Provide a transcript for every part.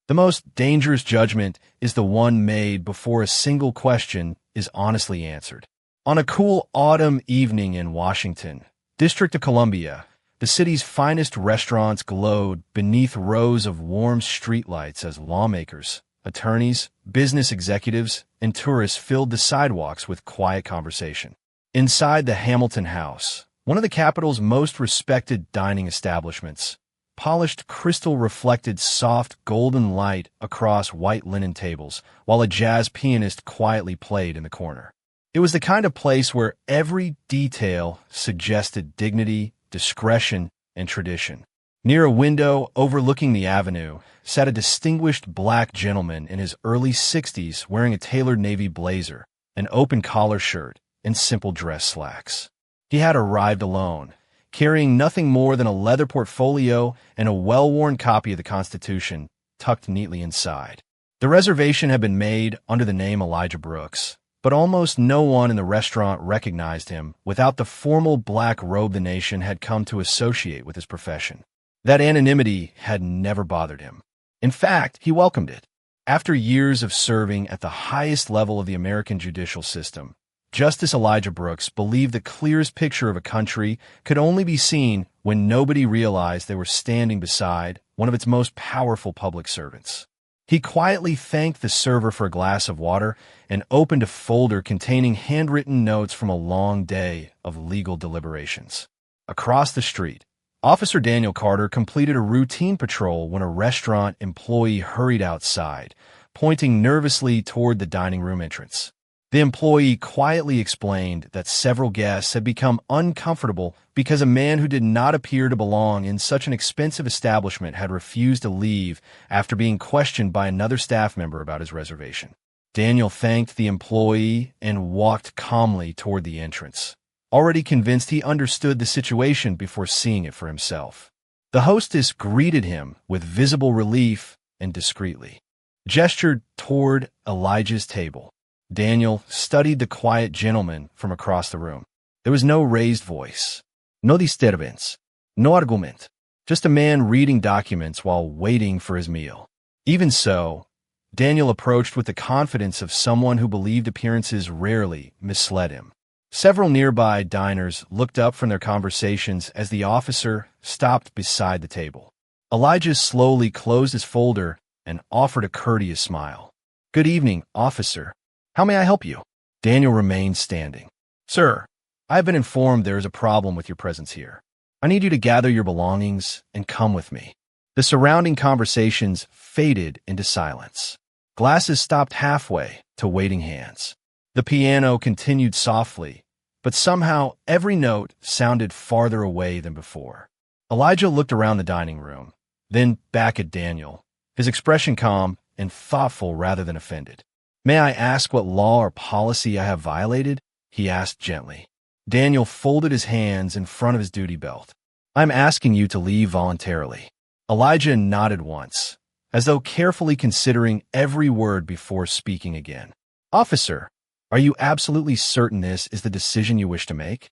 The most dangerous judgment is the one made before a single question is honestly answered. On a cool autumn evening in Washington, District of Columbia, the city's finest restaurants glowed beneath rows of warm streetlights as lawmakers, attorneys, business executives, and tourists filled the sidewalks with quiet conversation. Inside the Hamilton House, one of the capital's most respected dining establishments, polished crystal reflected soft golden light across white linen tables, while a jazz pianist quietly played in the corner. It was the kind of place where every detail suggested dignity, discretion, and tradition. Near a window overlooking the avenue sat a distinguished black gentleman in his early 60s wearing a tailored navy blazer, an open-collar shirt, and simple dress slacks. He had arrived alone, carrying nothing more than a leather portfolio and a well-worn copy of the Constitution tucked neatly inside. The reservation had been made under the name Elijah Brooks, but almost no one in the restaurant recognized him without the formal black robe the nation had come to associate with his profession. That anonymity had never bothered him. In fact, he welcomed it. After years of serving at the highest level of the American judicial system, Justice Elijah Brooks believed the clearest picture of a country could only be seen when nobody realized they were standing beside one of its most powerful public servants. He quietly thanked the server for a glass of water and opened a folder containing handwritten notes from a long day of legal deliberations. Across the street, Officer Daniel Carter completed a routine patrol when a restaurant employee hurried outside, pointing nervously toward the dining room entrance. The employee quietly explained that several guests had become uncomfortable because a man who did not appear to belong in such an expensive establishment had refused to leave after being questioned by another staff member about his reservation. Daniel thanked the employee and walked calmly toward the entrance, already convinced he understood the situation before seeing it for himself. The hostess greeted him with visible relief and discreetly gestured toward Elijah's table. Daniel studied the quiet gentleman from across the room. There was no raised voice, no disturbance, no argument, just a man reading documents while waiting for his meal. Even so, Daniel approached with the confidence of someone who believed appearances rarely misled him. Several nearby diners looked up from their conversations as the officer stopped beside the table. Elijah slowly closed his folder and offered a courteous smile. "Good evening, officer. How may I help you?" Daniel remained standing. "Sir, I have been informed there is a problem with your presence here. I need you to gather your belongings and come with me." The surrounding conversations faded into silence. Glasses stopped halfway to waiting hands. The piano continued softly, but somehow every note sounded farther away than before. Elijah looked around the dining room, then back at Daniel, his expression calm and thoughtful rather than offended. "May I ask what law or policy I have violated?" he asked gently. Daniel folded his hands in front of his duty belt. "I'm asking you to leave voluntarily." Elijah nodded once, as though carefully considering every word before speaking again. "Officer, are you absolutely certain this is the decision you wish to make?"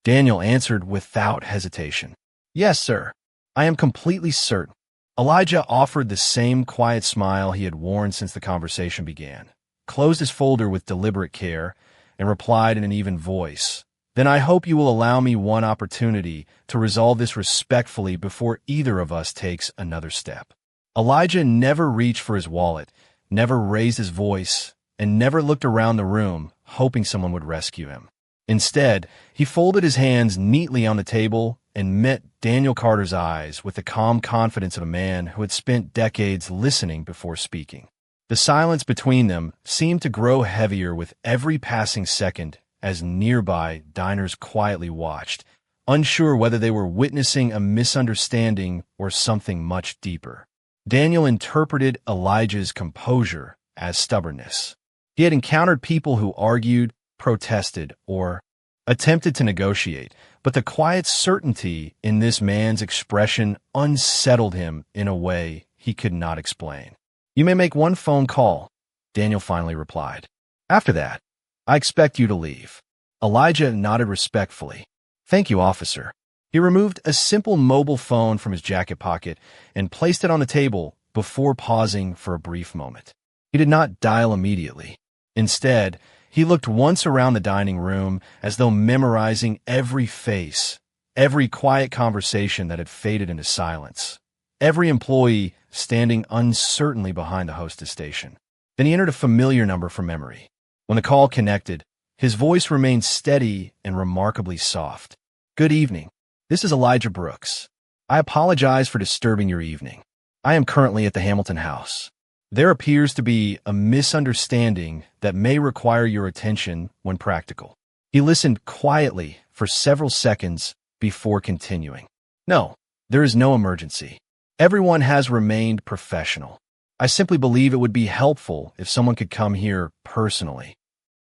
Daniel answered without hesitation. "Yes, sir. I am completely certain." Elijah offered the same quiet smile he had worn since the conversation began, closed his folder with deliberate care, and replied in an even voice, "Then I hope you will allow me one opportunity to resolve this respectfully before either of us takes another step." Elijah never reached for his wallet, never raised his voice, and never looked around the room, hoping someone would rescue him. Instead, he folded his hands neatly on the table and met Daniel Carter's eyes with the calm confidence of a man who had spent decades listening before speaking. The silence between them seemed to grow heavier with every passing second as nearby diners quietly watched, unsure whether they were witnessing a misunderstanding or something much deeper. Daniel interpreted Elijah's composure as stubbornness. He had encountered people who argued, protested, or attempted to negotiate, but the quiet certainty in this man's expression unsettled him in a way he could not explain. "You may make one phone call," Daniel finally replied. "After that, I expect you to leave." Elijah nodded respectfully. "Thank you, officer." He removed a simple mobile phone from his jacket pocket and placed it on the table before pausing for a brief moment. He did not dial immediately. Instead, he looked once around the dining room as though memorizing every face, every quiet conversation that had faded into silence, every employee standing uncertainly behind the hostess station. Then he entered a familiar number from memory. When the call connected, his voice remained steady and remarkably soft. "Good evening. This is Elijah Brooks. I apologize for disturbing your evening. I am currently at the Hamilton House. There appears to be a misunderstanding that may require your attention when practical." He listened quietly for several seconds before continuing. "No, there is no emergency. Everyone has remained professional. I simply believe it would be helpful if someone could come here personally."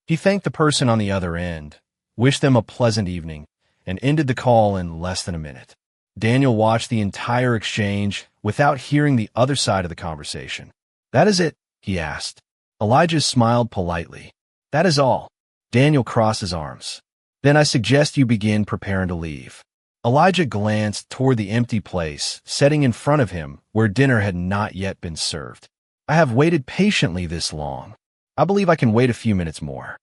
He thanked the person on the other end, wished them a pleasant evening, and ended the call in less than a minute. Daniel watched the entire exchange without hearing the other side of the conversation. "That is it?" he asked. Elijah smiled politely. "That is all." Daniel crossed his arms. "Then I suggest you begin preparing to leave." Elijah glanced toward the empty place, setting in front of him where dinner had not yet been served. "I have waited patiently this long. I believe I can wait a few minutes more."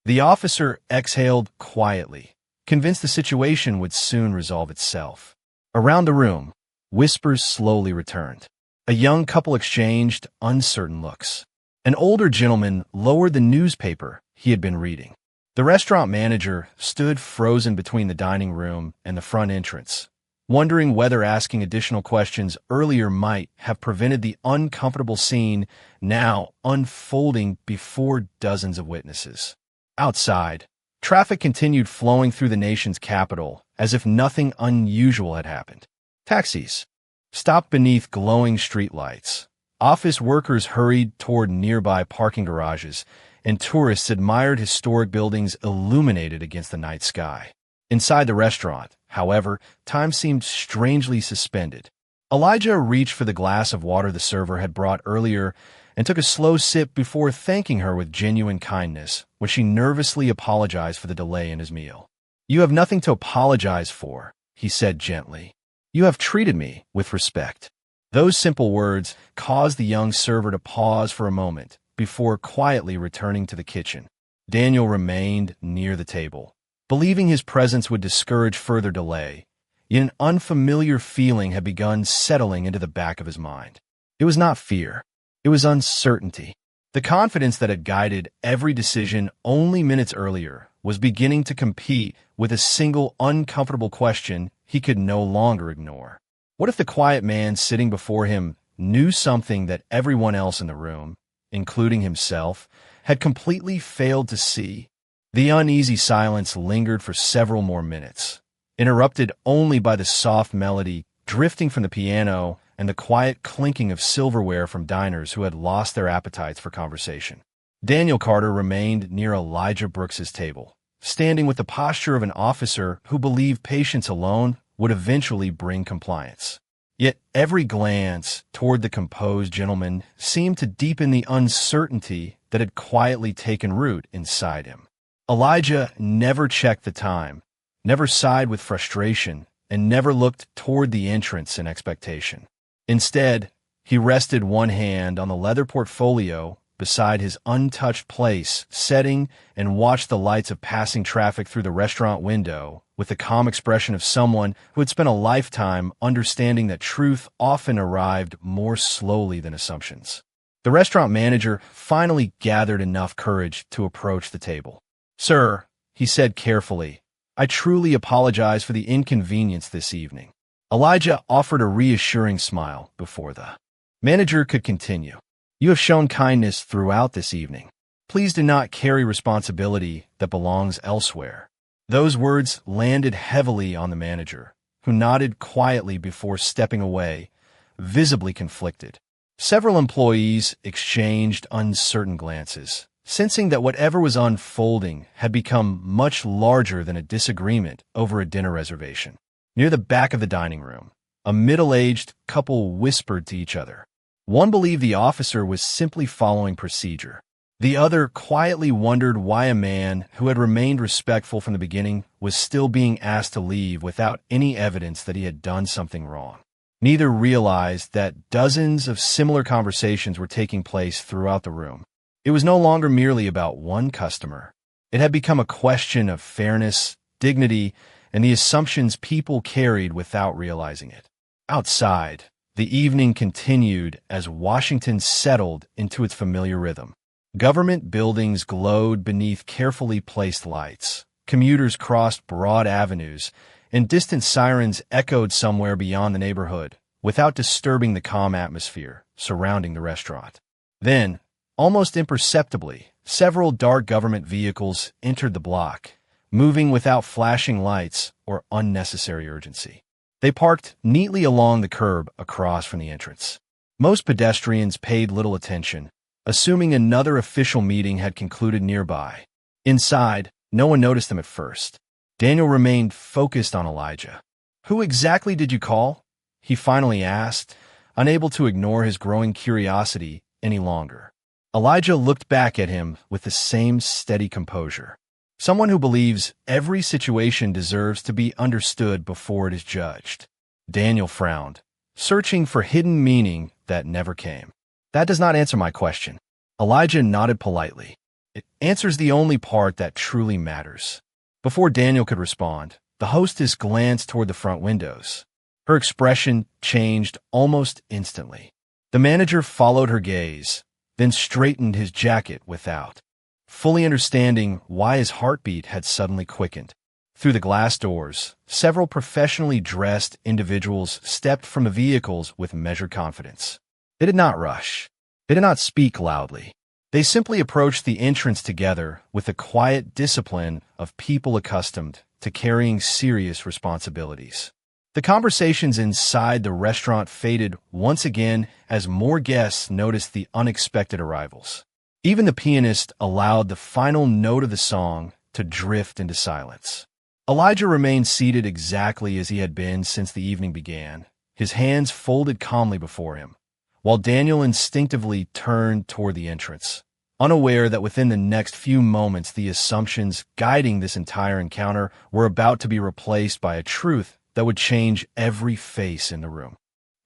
The officer exhaled quietly, convinced the situation would soon resolve itself. Around the room, whispers slowly returned. A young couple exchanged uncertain looks. An older gentleman lowered the newspaper he had been reading. The restaurant manager stood frozen between the dining room and the front entrance, wondering whether asking additional questions earlier might have prevented the uncomfortable scene now unfolding before dozens of witnesses. Outside, traffic continued flowing through the nation's capital as if nothing unusual had happened. Taxis stopped beneath glowing streetlights. Office workers hurried toward nearby parking garages, and tourists admired historic buildings illuminated against the night sky. Inside the restaurant, however, time seemed strangely suspended. Elijah reached for the glass of water the server had brought earlier and took a slow sip before thanking her with genuine kindness when she nervously apologized for the delay in his meal. "You have nothing to apologize for," he said gently. "You have treated me with respect." Those simple words caused the young server to pause for a moment before quietly returning to the kitchen. Daniel remained near the table, believing his presence would discourage further delay, yet an unfamiliar feeling had begun settling into the back of his mind. It was not fear. It was uncertainty. The confidence that had guided every decision only minutes earlier was beginning to compete with a single uncomfortable question he could no longer ignore. What if the quiet man sitting before him knew something that everyone else in the room, including himself, had completely failed to see? The uneasy silence lingered for several more minutes, interrupted only by the soft melody drifting from the piano and the quiet clinking of silverware from diners who had lost their appetites for conversation. Daniel Carter remained near Elijah Brooks's table, standing with the posture of an officer who believed patience alone would eventually bring compliance. Yet every glance toward the composed gentleman seemed to deepen the uncertainty that had quietly taken root inside him. Elijah never checked the time, never sighed with frustration, and never looked toward the entrance in expectation. Instead, he rested one hand on the leather portfolio beside his untouched place setting and watched the lights of passing traffic through the restaurant window with the calm expression of someone who had spent a lifetime understanding that truth often arrived more slowly than assumptions. The restaurant manager finally gathered enough courage to approach the table. "Sir," he said carefully, "I truly apologize for the inconvenience this evening." Elijah offered a reassuring smile before the manager could continue. "You have shown kindness throughout this evening. Please do not carry responsibility that belongs elsewhere." Those words landed heavily on the manager, who nodded quietly before stepping away, visibly conflicted. Several employees exchanged uncertain glances, sensing that whatever was unfolding had become much larger than a disagreement over a dinner reservation. Near the back of the dining room, a middle-aged couple whispered to each other. One believed the officer was simply following procedure. The other quietly wondered why a man who had remained respectful from the beginning was still being asked to leave without any evidence that he had done something wrong. Neither realized that dozens of similar conversations were taking place throughout the room. It was no longer merely about one customer. It had become a question of fairness, dignity, and the assumptions people carried without realizing it. Outside, the evening continued as Washington settled into its familiar rhythm. Government buildings glowed beneath carefully placed lights. Commuters crossed broad avenues, and distant sirens echoed somewhere beyond the neighborhood, without disturbing the calm atmosphere surrounding the restaurant. Then, almost imperceptibly, several dark government vehicles entered the block, moving without flashing lights or unnecessary urgency. They parked neatly along the curb across from the entrance. Most pedestrians paid little attention, assuming another official meeting had concluded nearby. Inside, no one noticed them at first. Daniel remained focused on Elijah. "Who exactly did you call?" he finally asked, unable to ignore his growing curiosity any longer. Elijah looked back at him with the same steady composure. "Someone who believes every situation deserves to be understood before it is judged." Daniel frowned, searching for hidden meaning that never came. "That does not answer my question." Elijah nodded politely. "It answers the only part that truly matters." Before Daniel could respond, the hostess glanced toward the front windows. Her expression changed almost instantly. The manager followed her gaze, then straightened his jacket without, fully understanding why his heartbeat had suddenly quickened. Through the glass doors, several professionally dressed individuals stepped from the vehicles with measured confidence. They did not rush. They did not speak loudly. They simply approached the entrance together with the quiet discipline of people accustomed to carrying serious responsibilities. The conversations inside the restaurant faded once again as more guests noticed the unexpected arrivals. Even the pianist allowed the final note of the song to drift into silence. Elijah remained seated exactly as he had been since the evening began, his hands folded calmly before him, while Daniel instinctively turned toward the entrance, unaware that within the next few moments the assumptions guiding this entire encounter were about to be replaced by a truth that would change every face in the room.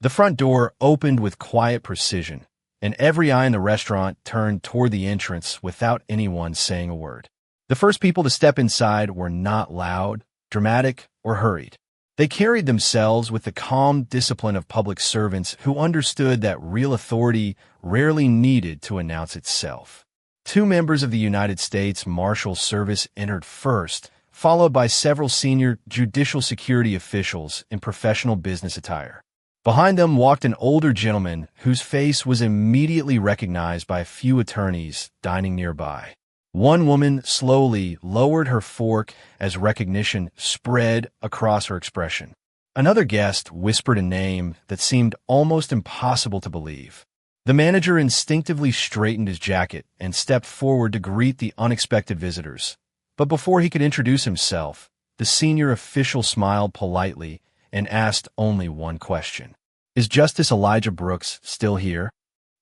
The front door opened with quiet precision, and every eye in the restaurant turned toward the entrance without anyone saying a word. The first people to step inside were not loud, dramatic, or hurried. They carried themselves with the calm discipline of public servants who understood that real authority rarely needed to announce itself. Two members of the United States Marshal Service entered first, followed by several senior judicial security officials in professional business attire. Behind them walked an older gentleman whose face was immediately recognized by a few attorneys dining nearby. One woman slowly lowered her fork as recognition spread across her expression. Another guest whispered a name that seemed almost impossible to believe. The manager instinctively straightened his jacket and stepped forward to greet the unexpected visitors. But before he could introduce himself, the senior official smiled politely and asked only one question. "Is Justice Elijah Brooks still here?"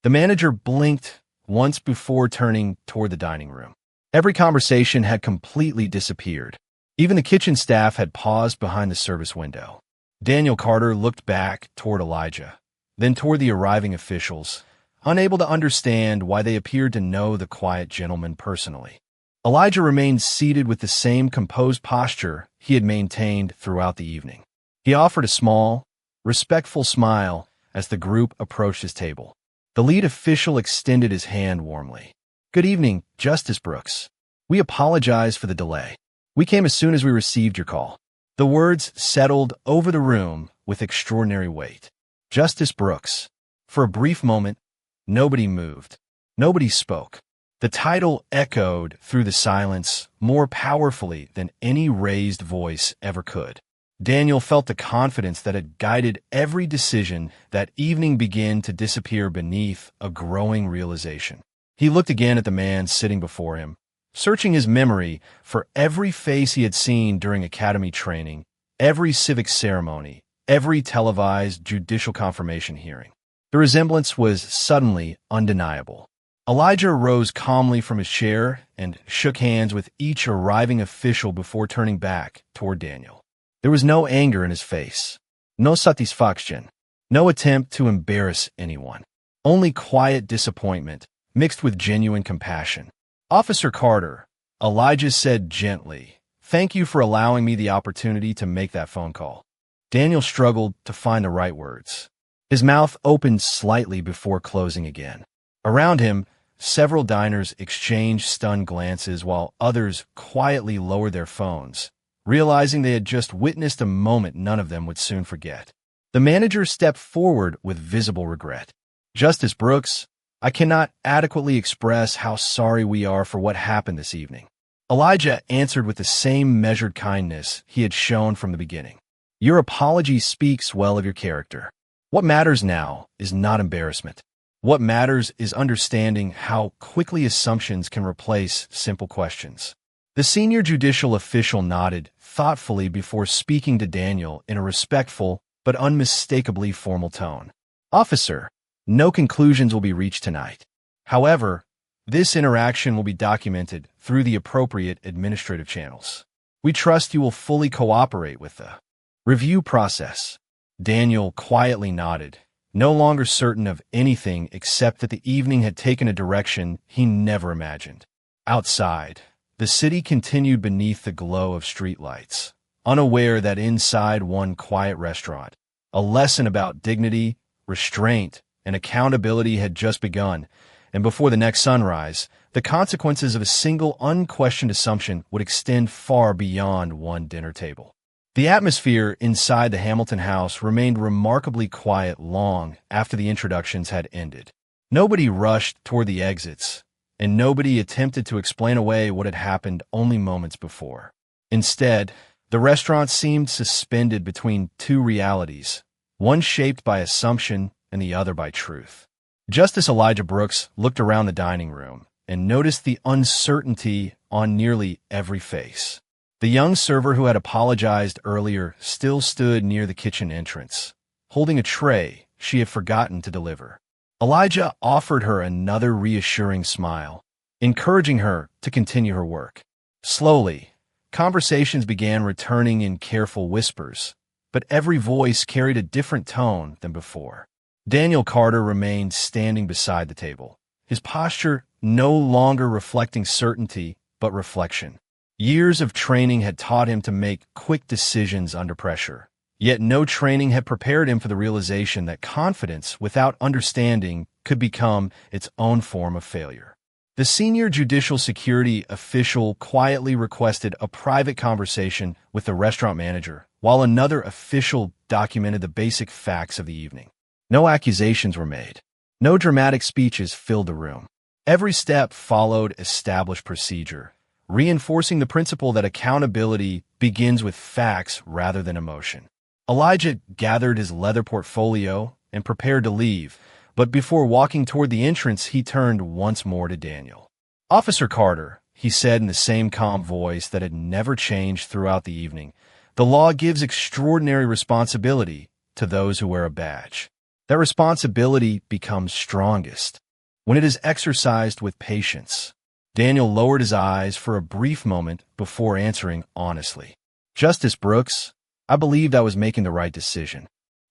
The manager blinked once before turning toward the dining room. Every conversation had completely disappeared. Even the kitchen staff had paused behind the service window. Daniel Carter looked back toward Elijah, then toward the arriving officials, unable to understand why they appeared to know the quiet gentleman personally. Elijah remained seated with the same composed posture he had maintained throughout the evening. He offered a small, respectful smile as the group approached his table. The lead official extended his hand warmly. "Good evening, Justice Brooks. We apologize for the delay. We came as soon as we received your call." The words settled over the room with extraordinary weight. Justice Brooks. For a brief moment, nobody moved. Nobody spoke. The title echoed through the silence more powerfully than any raised voice ever could. Daniel felt the confidence that had guided every decision that evening begin to disappear beneath a growing realization. He looked again at the man sitting before him, searching his memory for every face he had seen during academy training, every civic ceremony, every televised judicial confirmation hearing. The resemblance was suddenly undeniable. Elijah rose calmly from his chair and shook hands with each arriving official before turning back toward Daniel. There was no anger in his face, no satisfaction, No attempt to embarrass anyone. Only quiet disappointment, mixed with genuine compassion. "Officer Carter," Elijah said gently, "thank you for allowing me the opportunity to make that phone call." Daniel struggled to find the right words. His mouth opened slightly before closing again. Around him, several diners exchanged stunned glances while others quietly lowered their phones, realizing they had just witnessed a moment none of them would soon forget. The manager stepped forward with visible regret. "Justice Brooks, I cannot adequately express how sorry we are for what happened this evening." Elijah answered with the same measured kindness he had shown from the beginning. "Your apology speaks well of your character. What matters now is not embarrassment. What matters is understanding how quickly assumptions can replace simple questions." The senior judicial official nodded thoughtfully before speaking to Daniel in a respectful but unmistakably formal tone. "Officer, no conclusions will be reached tonight. However, this interaction will be documented through the appropriate administrative channels. We trust you will fully cooperate with the review process." Daniel quietly nodded, no longer certain of anything except that the evening had taken a direction he never imagined. Outside, the city continued beneath the glow of streetlights, unaware that inside one quiet restaurant, a lesson about dignity, restraint, and accountability had just begun, and before the next sunrise, the consequences of a single unquestioned assumption would extend far beyond one dinner table. The atmosphere inside the Hamilton house remained remarkably quiet long after the introductions had ended. Nobody rushed toward the exits, and nobody attempted to explain away what had happened only moments before. Instead, the restaurant seemed suspended between two realities, one shaped by assumption and the other by truth. Justice Elijah Brooks looked around the dining room and noticed the uncertainty on nearly every face. The young server who had apologized earlier still stood near the kitchen entrance, holding a tray she had forgotten to deliver. Elijah offered her another reassuring smile, encouraging her to continue her work. Slowly, conversations began returning in careful whispers, but every voice carried a different tone than before. Daniel Carter remained standing beside the table, his posture no longer reflecting certainty but reflection. Years of training had taught him to make quick decisions under pressure, yet no training had prepared him for the realization that confidence without understanding could become its own form of failure. The senior judicial security official quietly requested a private conversation with the restaurant manager, while another official documented the basic facts of the evening. No accusations were made. No dramatic speeches filled the room. Every step followed established procedure, reinforcing the principle that accountability begins with facts rather than emotion. Elijah gathered his leather portfolio and prepared to leave, but before walking toward the entrance, he turned once more to Daniel. "Officer Carter," he said in the same calm voice that had never changed throughout the evening, "the law gives extraordinary responsibility to those who wear a badge. That responsibility becomes strongest when it is exercised with patience." Daniel lowered his eyes for a brief moment before answering honestly. "Justice Brooks, I believed I was making the right decision."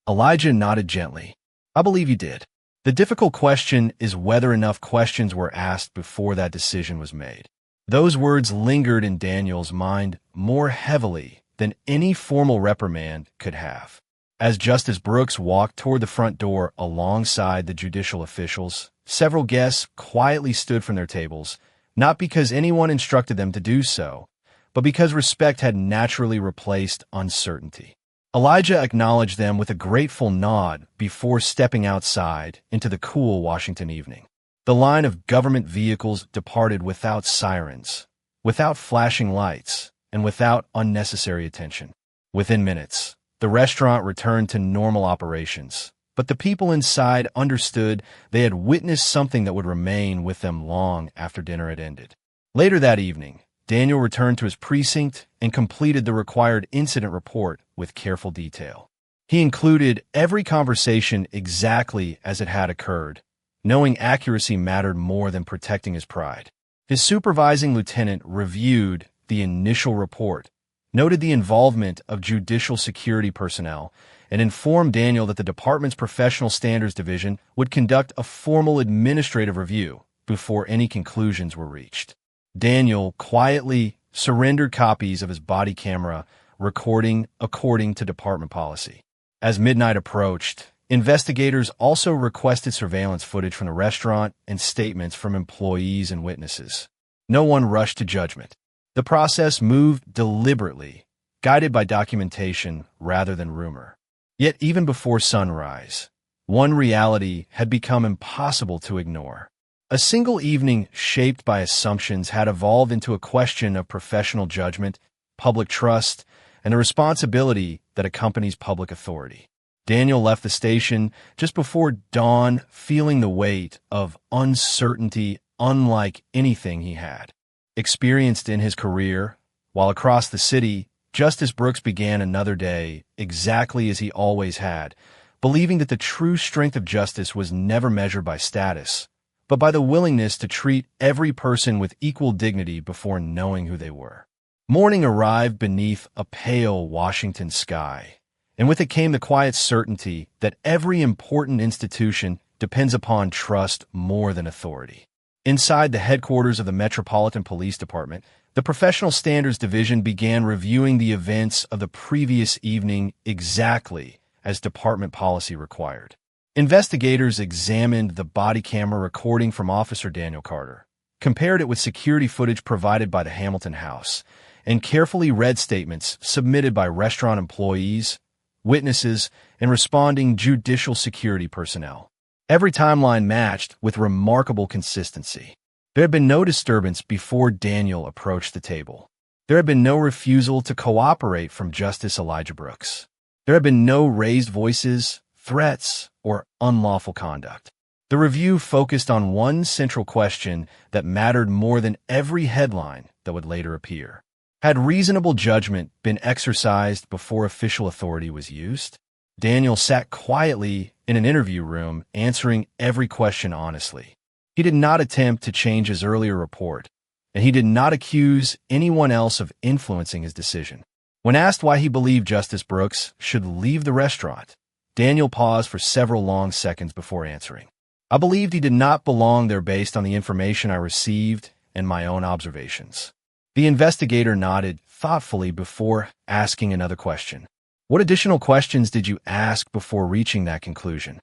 Elijah nodded gently. "I believe you did. The difficult question is whether enough questions were asked before that decision was made." Those words lingered in Daniel's mind more heavily than any formal reprimand could have. As Justice Brooks walked toward the front door alongside the judicial officials, several guests quietly stood from their tables, not because anyone instructed them to do so, but because respect had naturally replaced uncertainty. Elijah acknowledged them with a grateful nod before stepping outside into the cool Washington evening. The line of government vehicles departed without sirens, without flashing lights, and without unnecessary attention. Within minutes, the restaurant returned to normal operations, but the people inside understood they had witnessed something that would remain with them long after dinner had ended. Later that evening, Daniel returned to his precinct and completed the required incident report with careful detail. He included every conversation exactly as it had occurred, knowing accuracy mattered more than protecting his pride. His supervising lieutenant reviewed the initial report, noted the involvement of judicial security personnel, and informed Daniel that the department's professional standards division would conduct a formal administrative review before any conclusions were reached. Daniel quietly surrendered copies of his body camera recording according to department policy. As midnight approached, investigators also requested surveillance footage from the restaurant and statements from employees and witnesses. No one rushed to judgment. The process moved deliberately, guided by documentation rather than rumor. Yet even before sunrise, one reality had become impossible to ignore. A single evening shaped by assumptions had evolved into a question of professional judgment, public trust, and the responsibility that accompanies public authority. Daniel left the station just before dawn, feeling the weight of uncertainty unlike anything he had experienced in his career. While across the city, Justice Brooks began another day exactly as he always had, believing that the true strength of justice was never measured by status, but by the willingness to treat every person with equal dignity before knowing who they were. Morning arrived beneath a pale Washington sky, and with it came the quiet certainty that every important institution depends upon trust more than authority. Inside the headquarters of the Metropolitan Police Department, the Professional Standards Division began reviewing the events of the previous evening exactly as department policy required. Investigators examined the body camera recording from Officer Daniel Carter, compared it with security footage provided by the Hamilton House, and carefully read statements submitted by restaurant employees, witnesses, and responding judicial security personnel. Every timeline matched with remarkable consistency. There had been no disturbance before Daniel approached the table. There had been no refusal to cooperate from Justice Elijah Brooks. There had been no raised voices, threats, or unlawful conduct. The review focused on one central question that mattered more than every headline that would later appear. Had reasonable judgment been exercised before official authority was used? Daniel sat quietly in an interview room, answering every question honestly. He did not attempt to change his earlier report, and he did not accuse anyone else of influencing his decision. When asked why he believed Justice Brooks should leave the restaurant, Daniel paused for several long seconds before answering. I believed he did not belong there based on the information I received and my own observations. The investigator nodded thoughtfully before asking another question. What additional questions did you ask before reaching that conclusion?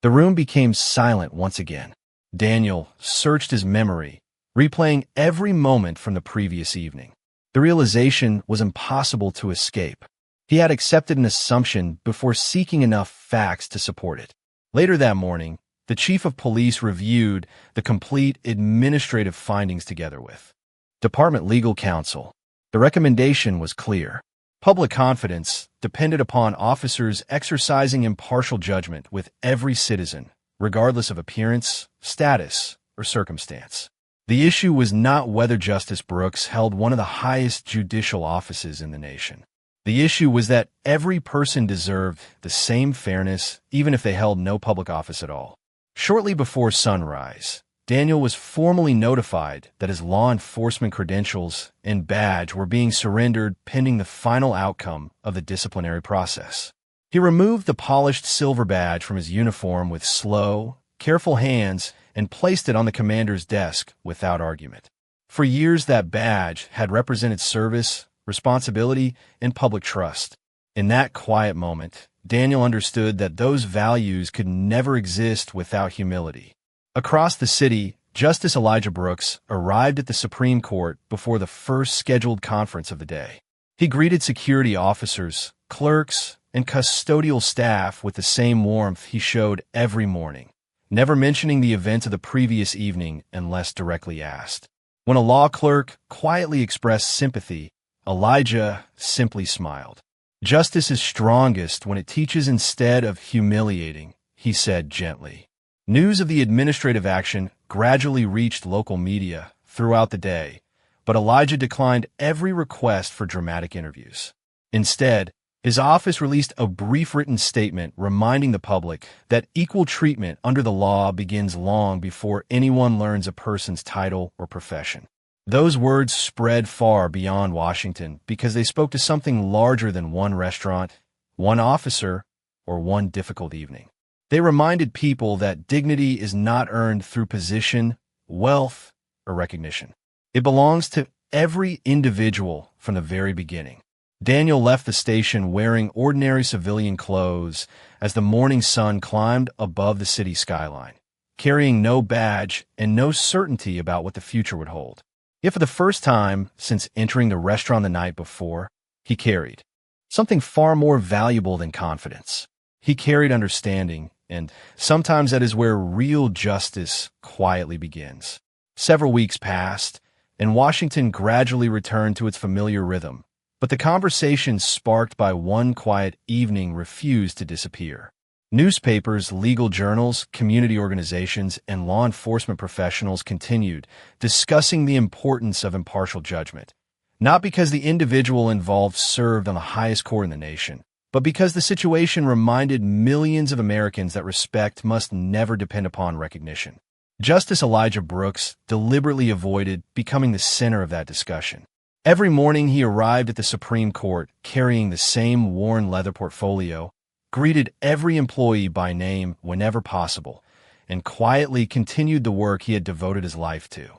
The room became silent once again. Daniel searched his memory, replaying every moment from the previous evening. The realization was impossible to escape. He had accepted an assumption before seeking enough facts to support it. Later that morning, the chief of police reviewed the complete administrative findings together with Department Legal Counsel. The recommendation was clear. Public confidence depended upon officers exercising impartial judgment with every citizen, regardless of appearance, status, or circumstance. The issue was not whether Justice Brooks held one of the highest judicial offices in the nation. The issue was that every person deserved the same fairness, even if they held no public office at all. Shortly before sunrise, Daniel was formally notified that his law enforcement credentials and badge were being surrendered pending the final outcome of the disciplinary process. He removed the polished silver badge from his uniform with slow, careful hands and placed it on the commander's desk without argument. For years, that badge had represented service, responsibility, and public trust. In that quiet moment, Daniel understood that those values could never exist without humility. Across the city, Justice Elijah Brooks arrived at the Supreme Court before the first scheduled conference of the day. He greeted security officers, clerks, and custodial staff with the same warmth he showed every morning, never mentioning the events of the previous evening unless directly asked. When a law clerk quietly expressed sympathy, Elijah simply smiled. Justice is strongest when it teaches instead of humiliating, he said gently. News of the administrative action gradually reached local media throughout the day, but Elijah declined every request for dramatic interviews. Instead, his office released a brief written statement reminding the public that equal treatment under the law begins long before anyone learns a person's title or profession. Those words spread far beyond Washington because they spoke to something larger than one restaurant, one officer, or one difficult evening. They reminded people that dignity is not earned through position, wealth, or recognition. It belongs to every individual from the very beginning. Daniel left the station wearing ordinary civilian clothes as the morning sun climbed above the city skyline, carrying no badge and no certainty about what the future would hold. Yet for the first time since entering the restaurant the night before, he carried something far more valuable than confidence. He carried understanding, and sometimes that is where real justice quietly begins. Several weeks passed, and Washington gradually returned to its familiar rhythm, but the conversation sparked by one quiet evening refused to disappear. Newspapers, legal journals, community organizations, and law enforcement professionals continued discussing the importance of impartial judgment, not because the individual involved served on the highest court in the nation, but because the situation reminded millions of Americans that respect must never depend upon recognition. Justice Elijah Brooks deliberately avoided becoming the center of that discussion. Every morning he arrived at the Supreme Court carrying the same worn leather portfolio, greeted every employee by name whenever possible, and quietly continued the work he had devoted his life to.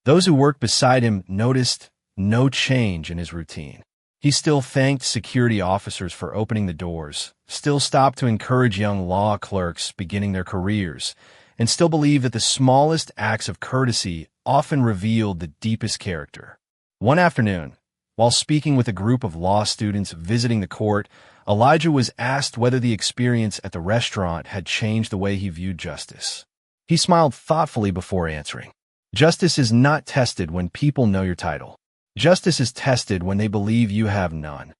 Those who worked beside him noticed no change in his routine. He still thanked security officers for opening the doors, still stopped to encourage young law clerks beginning their careers, and still believed that the smallest acts of courtesy often revealed the deepest character. One afternoon, while speaking with a group of law students visiting the court, Elijah was asked whether the experience at the restaurant had changed the way he viewed justice. He smiled thoughtfully before answering. Justice is not tested when people know your title. Justice is tested when they believe you have none.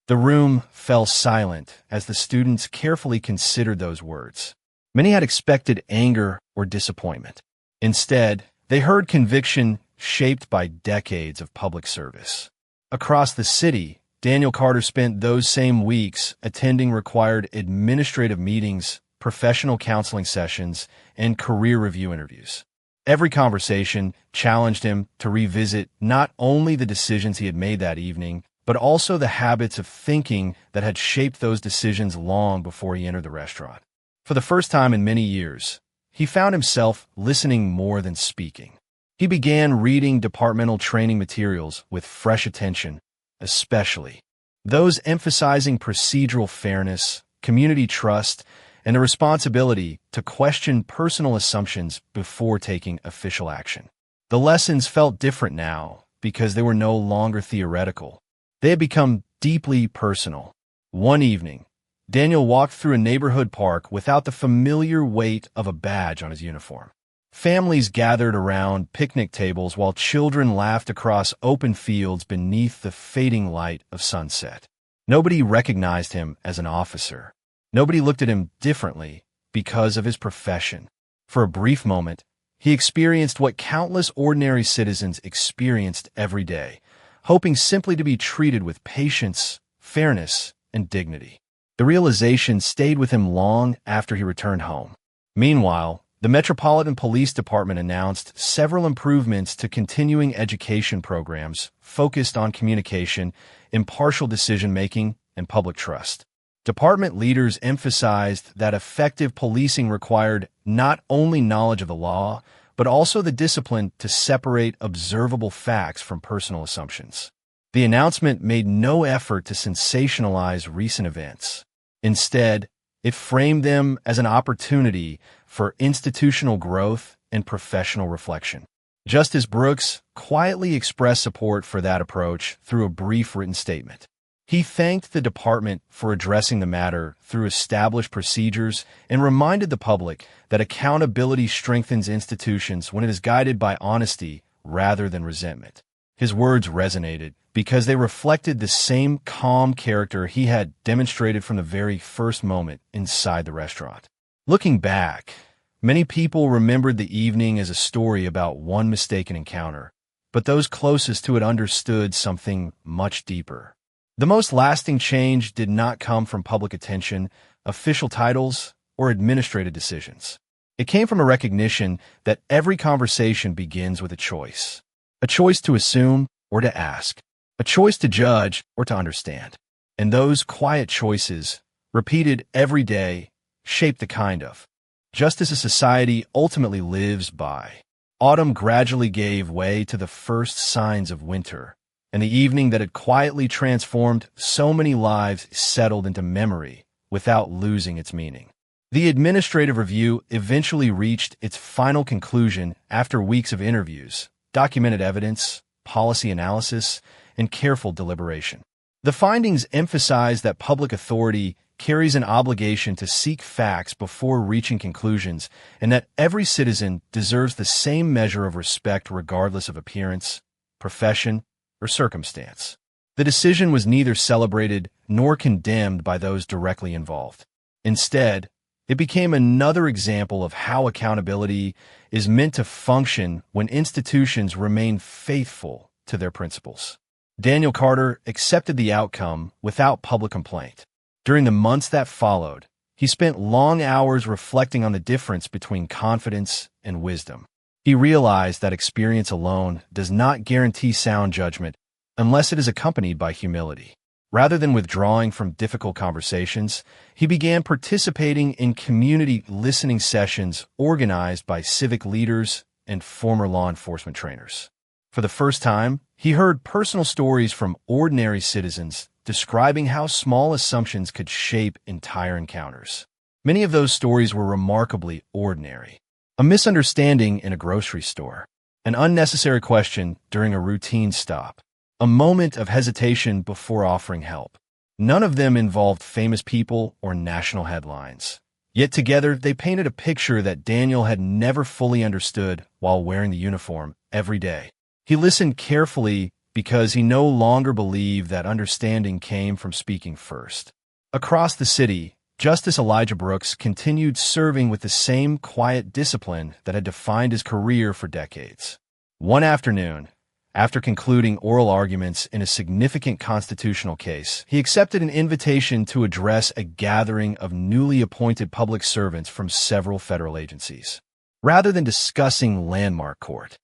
The room fell silent as the students carefully considered those words. Many had expected anger or disappointment. Instead, they heard conviction shaped by decades of public service. Across the city, Daniel Carter spent those same weeks attending required administrative meetings, professional counseling sessions, and career review interviews. Every conversation challenged him to revisit not only the decisions he had made that evening, but also the habits of thinking that had shaped those decisions long before he entered the restaurant. For the first time in many years, he found himself listening more than speaking. He began reading departmental training materials with fresh attention, especially those emphasizing procedural fairness, community trust, and the responsibility to question personal assumptions before taking official action. The lessons felt different now because they were no longer theoretical. They had become deeply personal. One evening, Daniel walked through a neighborhood park without the familiar weight of a badge on his uniform. Families gathered around picnic tables while children laughed across open fields beneath the fading light of sunset. Nobody recognized him as an officer. Nobody looked at him differently because of his profession. For a brief moment, he experienced what countless ordinary citizens experienced every day, hoping simply to be treated with patience, fairness, and dignity. The realization stayed with him long after he returned home. Meanwhile, the Metropolitan Police Department announced several improvements to continuing education programs focused on communication, impartial decision-making, and public trust. Department leaders emphasized that effective policing required not only knowledge of the law, but also the discipline to separate observable facts from personal assumptions. The announcement made no effort to sensationalize recent events. Instead, it framed them as an opportunity for institutional growth and professional reflection. Justice Brooks quietly expressed support for that approach through a brief written statement. He thanked the department for addressing the matter through established procedures and reminded the public that accountability strengthens institutions when it is guided by honesty rather than resentment. His words resonated because they reflected the same calm character he had demonstrated from the very first moment inside the restaurant. Looking back, many people remembered the evening as a story about one mistaken encounter, but those closest to it understood something much deeper. The most lasting change did not come from public attention, official titles, or administrative decisions. It came from a recognition that every conversation begins with a choice to assume or to ask, a choice to judge or to understand. And those quiet choices repeated every day, shaped the kind of justice a society ultimately lives by. Autumn gradually gave way to the first signs of winter, and the evening that had quietly transformed so many lives settled into memory without losing its meaning. The administrative review eventually reached its final conclusion after weeks of interviews, documented evidence, policy analysis, and careful deliberation. The findings emphasized that public authority carries an obligation to seek facts before reaching conclusions, and that every citizen deserves the same measure of respect regardless of appearance, profession, or circumstance. The decision was neither celebrated nor condemned by those directly involved. Instead, it became another example of how accountability is meant to function when institutions remain faithful to their principles. Daniel Carter accepted the outcome without public complaint. During the months that followed, he spent long hours reflecting on the difference between confidence and wisdom. He realized that experience alone does not guarantee sound judgment unless it is accompanied by humility. Rather than withdrawing from difficult conversations, he began participating in community listening sessions organized by civic leaders and former law enforcement trainers. For the first time, he heard personal stories from ordinary citizens describing how small assumptions could shape entire encounters. Many of those stories were remarkably ordinary. A misunderstanding in a grocery store, an unnecessary question during a routine stop, a moment of hesitation before offering help. None of them involved famous people or national headlines. Yet together, they painted a picture that Daniel had never fully understood while wearing the uniform every day. He listened carefully because he no longer believed that understanding came from speaking first. Across the city, Justice Elijah Brooks continued serving with the same quiet discipline that had defined his career for decades. One afternoon, after concluding oral arguments in a significant constitutional case, he accepted an invitation to address a gathering of newly appointed public servants from several federal agencies. Rather than discussing landmark court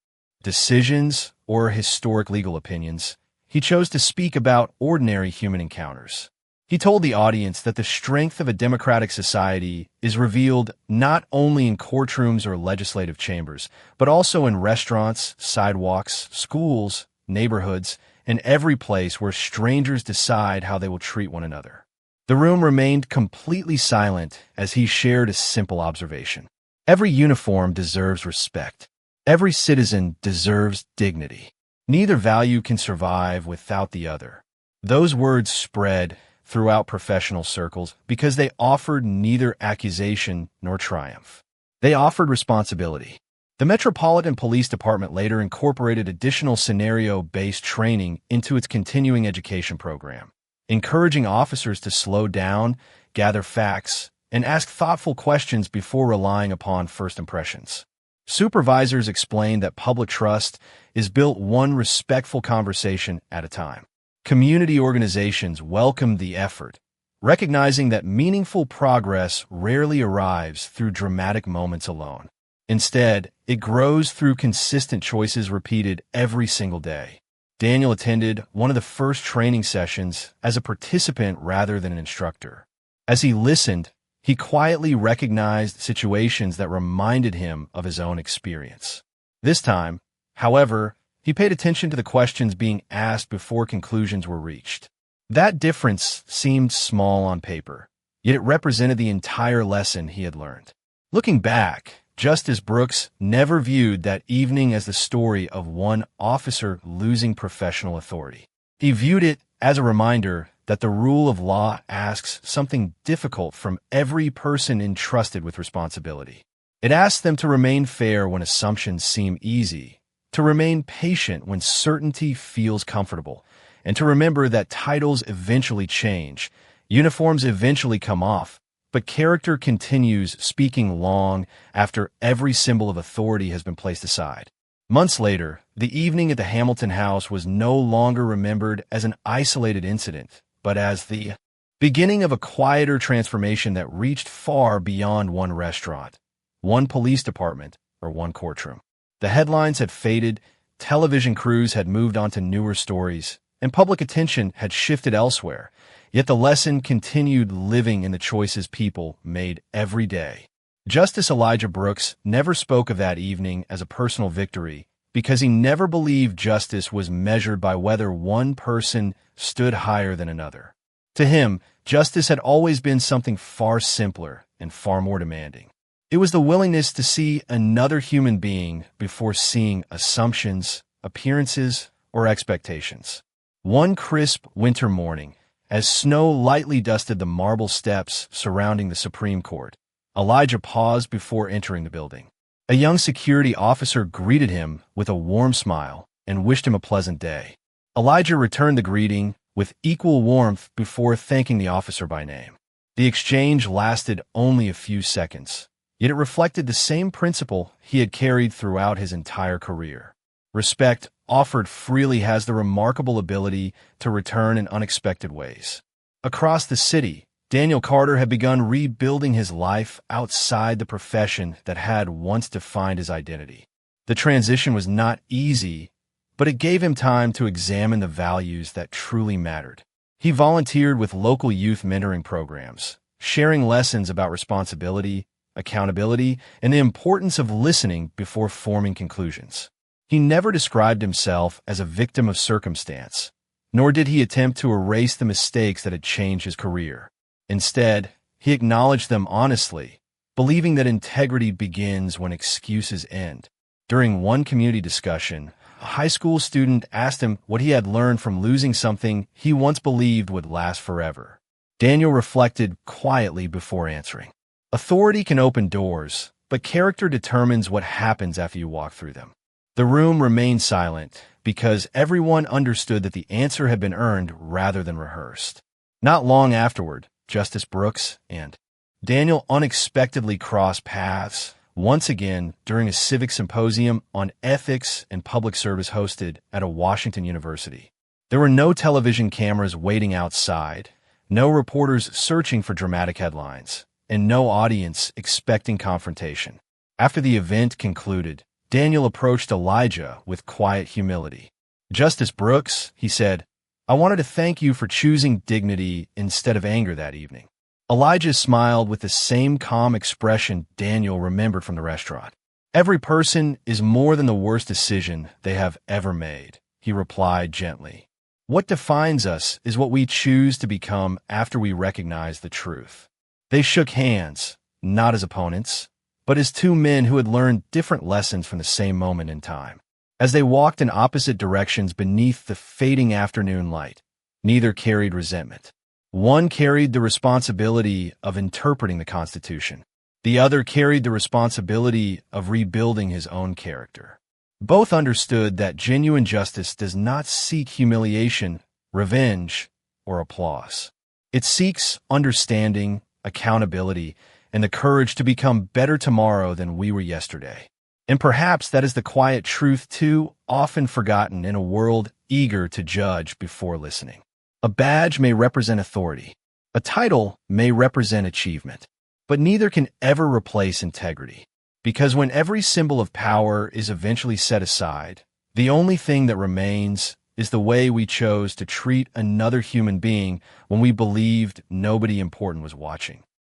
decisions or historic legal opinions, he chose to speak about ordinary human encounters. He told the audience that the strength of a democratic society is revealed not only in courtrooms or legislative chambers, but also in restaurants, sidewalks, schools, neighborhoods, and every place where strangers decide how they will treat one another. The room remained completely silent as he shared a simple observation. Every uniform deserves respect. Every citizen deserves dignity. Neither value can survive without the other. Those words spread throughout professional circles because they offered neither accusation nor triumph. They offered responsibility. The Metropolitan Police Department later incorporated additional scenario-based training into its continuing education program, encouraging officers to slow down, gather facts, and ask thoughtful questions before relying upon first impressions. Supervisors explained that public trust is built one respectful conversation at a time. Community organizations welcomed the effort, recognizing that meaningful progress rarely arrives through dramatic moments alone. Instead, it grows through consistent choices repeated every single day. Daniel attended one of the first training sessions as a participant rather than an instructor. As he listened, he quietly recognized situations that reminded him of his own experience. This time, however, he paid attention to the questions being asked before conclusions were reached. That difference seemed small on paper, yet it represented the entire lesson he had learned. Looking back, Justice Brooks never viewed that evening as the story of one officer losing professional authority. He viewed it as a reminder that the rule of law asks something difficult from every person entrusted with responsibility. It asks them to remain fair when assumptions seem easy, to remain patient when certainty feels comfortable, and to remember that titles eventually change, uniforms eventually come off, but character continues speaking long after every symbol of authority has been placed aside. Months later, the evening at the Hamilton House was no longer remembered as an isolated incident, but as the beginning of a quieter transformation that reached far beyond one restaurant, one police department, or one courtroom. The headlines had faded, television crews had moved on to newer stories, and public attention had shifted elsewhere, yet the lesson continued living in the choices people made every day. Justice Elijah Brooks never spoke of that evening as a personal victory because he never believed justice was measured by whether one person stood higher than another. To him, justice had always been something far simpler and far more demanding. It was the willingness to see another human being before seeing assumptions, appearances, or expectations. One crisp winter morning, as snow lightly dusted the marble steps surrounding the Supreme Court, Elijah paused before entering the building. A young security officer greeted him with a warm smile and wished him a pleasant day. Elijah returned the greeting with equal warmth before thanking the officer by name. The exchange lasted only a few seconds, yet it reflected the same principle he had carried throughout his entire career. Respect offered freely has the remarkable ability to return in unexpected ways. Across the city, Daniel Carter had begun rebuilding his life outside the profession that had once defined his identity. The transition was not easy, but it gave him time to examine the values that truly mattered. He volunteered with local youth mentoring programs, sharing lessons about responsibility, accountability, and the importance of listening before forming conclusions. He never described himself as a victim of circumstance, nor did he attempt to erase the mistakes that had changed his career. Instead, he acknowledged them honestly, believing that integrity begins when excuses end. During one community discussion, a high school student asked him what he had learned from losing something he once believed would last forever. Daniel reflected quietly before answering. Authority can open doors, but character determines what happens after you walk through them. The room remained silent because everyone understood that the answer had been earned rather than rehearsed. Not long afterward, Justice Brooks and Daniel unexpectedly crossed paths, once again during a civic symposium on ethics and public service hosted at a Washington university. There were no television cameras waiting outside, no reporters searching for dramatic headlines, and no audience expecting confrontation. After the event concluded, Daniel approached Elijah with quiet humility. "Justice Brooks," he said, "I wanted to thank you for choosing dignity instead of anger that evening." Elijah smiled with the same calm expression Daniel remembered from the restaurant. "Every person is more than the worst decision they have ever made," he replied gently. "What defines us is what we choose to become after we recognize the truth." They shook hands, not as opponents, but as two men who had learned different lessons from the same moment in time. As they walked in opposite directions beneath the fading afternoon light, neither carried resentment. One carried the responsibility of interpreting the Constitution. The other carried the responsibility of rebuilding his own character. Both understood that genuine justice does not seek humiliation, revenge, or applause. It seeks understanding, accountability, and the courage to become better tomorrow than we were yesterday. And perhaps that is the quiet truth too often forgotten in a world eager to judge before listening. A badge may represent authority. A title may represent achievement. But neither can ever replace integrity. Because when every symbol of power is eventually set aside, the only thing that remains is the way we chose to treat another human being when we believed nobody important was watching.